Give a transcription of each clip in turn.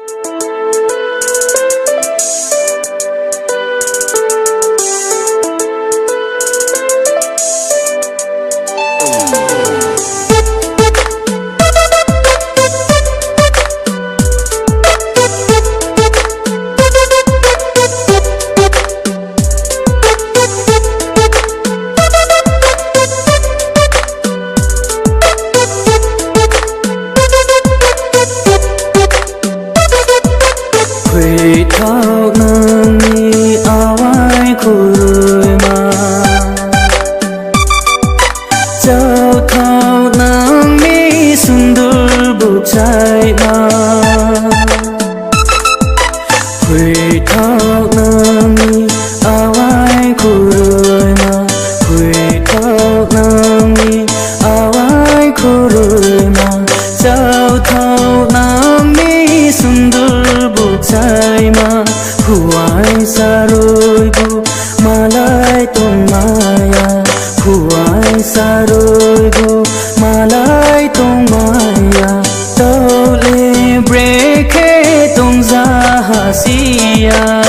Quỳ thao nâng mi áo ai khôi mà Chào thao nâng mi sundur bục chai mà Quỳ thao nâng mi áo ai khôi mà Quỳ thao nâng mi áo ai khôi mà Chào thao nâng mi sundur Sai ma huai sa rồi bu malai tong maya huai sa rồi bu malai tong maya tao le break tong za hasia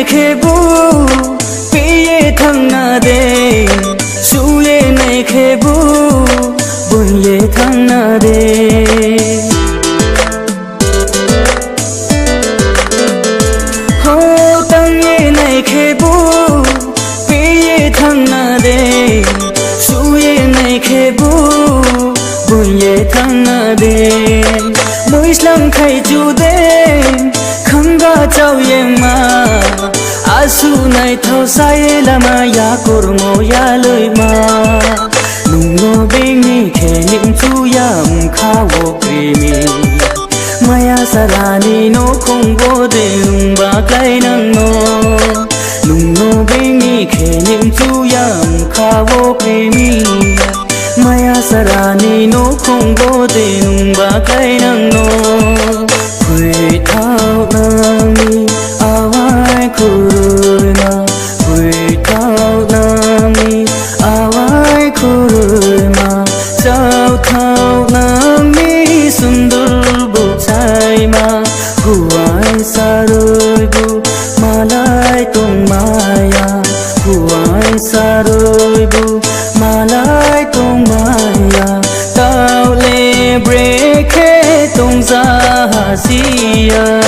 Khe bu piye thang na de su ye nai khe bu bun ye thang na de ho tang ye nai khe bu piye thang na de su ye nai khe bu bun ye thang na de moi islam khai chu de khanga chau ye ma Asu nai thao sai lama ya kormo ya loi ma Nung no bingi khe nim chu ya kha wo krimi Maya sarani no khong go de nung ba kai nang no Nung no bingi khe nim chu ya kha wo krimi Maya sarani no khong go de nung ba kai nang no Quỳ thao nang mi awai khôi ma Quỳ thao nang mi awai khôi ma Chao thao nang mi sundur bục chai ma Huai sa rồi bu malai tong maya Huai sa rồi bu malai tong maya Tao le break tong za hasia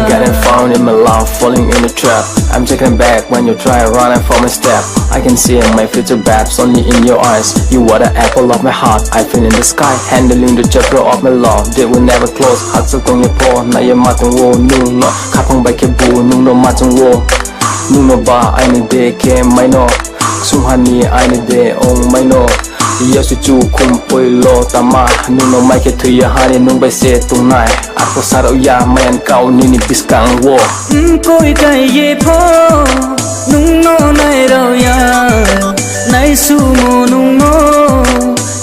Getting found in my love, falling in the trap. I'm taken back when you try running for my step. I can see my future babs only in your eyes. You are the apple of my heart, I feel in the sky. Handling the chapter of my love, they will never close. Hạt sâu tông nhẹ po, na ye ma tông wo nung no. Khap hong bai ke bu nung no ma tông wo. Nung no ba ai ne de ke mai no. Sung hani ai ne de ong mai no. Ia su chu kum poi lo tama nung no mai ke thuya hani nung bai se tung nai. Aku sarau ya mayan kau nini piskang wo. Koi kai ye po nung no nai rau ya nai su mo nung no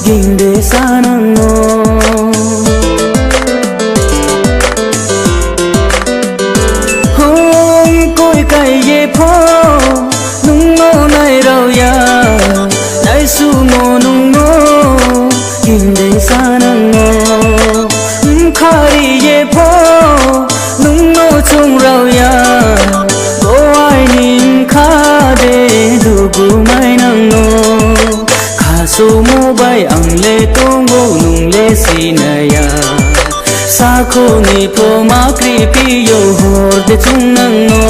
ging de sa nang no hong koi kai ye po nung no nai rau ya nai su mo nung no ging de sa nang no khari ye po nung no chung rau ya go ai nin kha de du gu mai nang no kha so mo bai ang le tong go nung le si na ya sa kho ni pho ma kri pi yo hor de chung nang no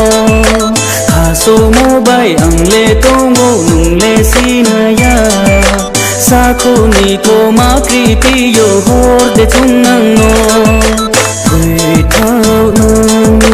kha so mo bai ang le tong go nung le si na ya sa kho ni pho ma kri pi yo hor de chung nang no Quỳ thao nang mi